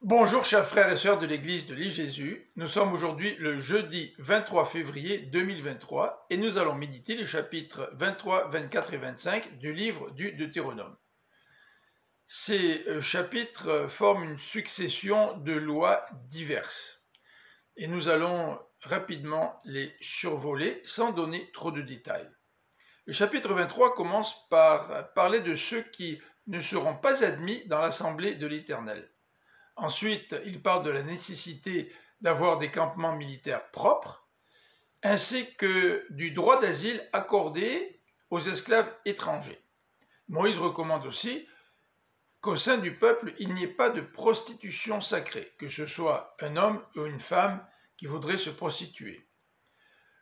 Bonjour chers frères et sœurs de l'église de l'île Jésus, nous sommes aujourd'hui le jeudi 23 février 2023 et nous allons méditer les chapitres 23, 24 et 25 du livre du Deutéronome. Ces chapitres forment une succession de lois diverses et nous allons rapidement les survoler sans donner trop de détails. Le chapitre 23 commence par parler de ceux qui ne seront pas admis dans l'assemblée de l'Éternel. Ensuite, il parle de la nécessité d'avoir des campements militaires propres, ainsi que du droit d'asile accordé aux esclaves étrangers. Moïse recommande aussi qu'au sein du peuple, il n'y ait pas de prostitution sacrée, que ce soit un homme ou une femme qui voudrait se prostituer.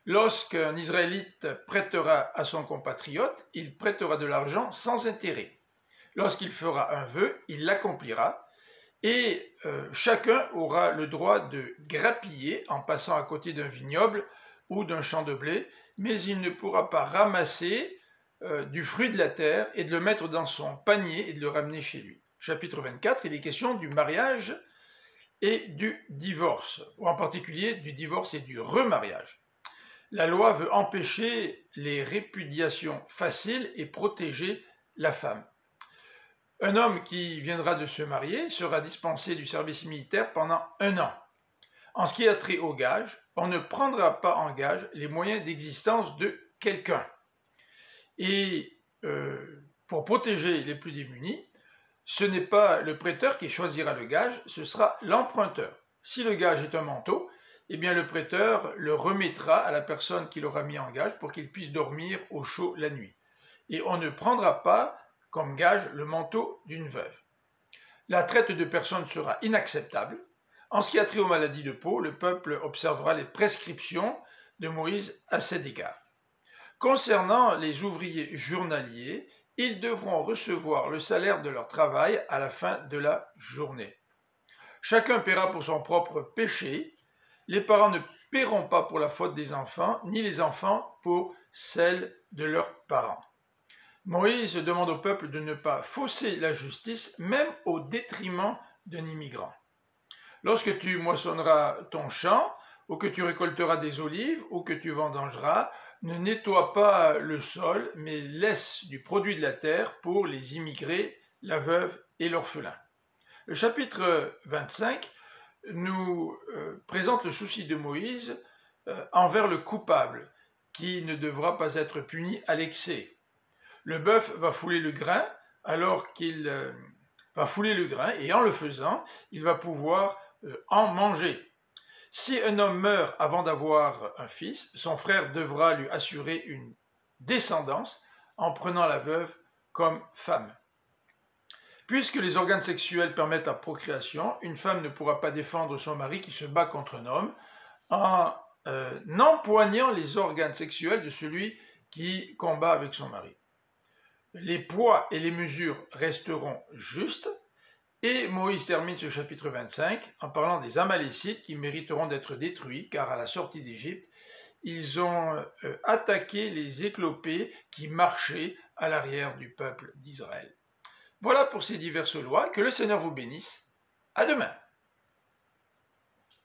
Lorsqu'un Israélite prêtera à son compatriote, il prêtera de l'argent sans intérêt. Lorsqu'il fera un vœu, il l'accomplira. Et chacun aura le droit de grappiller en passant à côté d'un vignoble ou d'un champ de blé, mais il ne pourra pas ramasser du fruit de la terre et de le mettre dans son panier et de le ramener chez lui. Chapitre 24, il est question du mariage et du divorce, ou en particulier du divorce et du remariage. La loi veut empêcher les répudiations faciles et protéger la femme. Un homme qui viendra de se marier sera dispensé du service militaire pendant 1 an. En ce qui a trait au gage, on ne prendra pas en gage les moyens d'existence de quelqu'un. Et pour protéger les plus démunis, ce n'est pas le prêteur qui choisira le gage, ce sera l'emprunteur. Si le gage est un manteau, eh bien le prêteur le remettra à la personne qui l'aura mis en gage pour qu'il puisse dormir au chaud la nuit. Et on ne prendra pas comme gage le manteau d'une veuve. La traite de personnes sera inacceptable. En ce qui a trait aux maladies de peau, le peuple observera les prescriptions de Moïse à cet égard. Concernant les ouvriers journaliers, ils devront recevoir le salaire de leur travail à la fin de la journée. Chacun paiera pour son propre péché. Les parents ne paieront pas pour la faute des enfants, ni les enfants pour celle de leurs parents. Moïse demande au peuple de ne pas fausser la justice, même au détriment d'un immigrant. Lorsque tu moissonneras ton champ, ou que tu récolteras des olives, ou que tu vendangeras, ne nettoie pas le sol, mais laisse du produit de la terre pour les immigrés, la veuve et l'orphelin. Le chapitre 25 nous présente le souci de Moïse envers le coupable, qui ne devra pas être puni à l'excès. Le bœuf va fouler le grain et en le faisant, il va pouvoir en manger. Si un homme meurt avant d'avoir un fils, son frère devra lui assurer une descendance en prenant la veuve comme femme. Puisque les organes sexuels permettent la procréation, une femme ne pourra pas défendre son mari qui se bat contre un homme en empoignant les organes sexuels de celui qui combat avec son mari. Les poids et les mesures resteront justes, et Moïse termine ce chapitre 25 en parlant des Amalécites qui mériteront d'être détruits, car à la sortie d'Égypte, ils ont attaqué les éclopés qui marchaient à l'arrière du peuple d'Israël. Voilà pour ces diverses lois, que le Seigneur vous bénisse. À demain.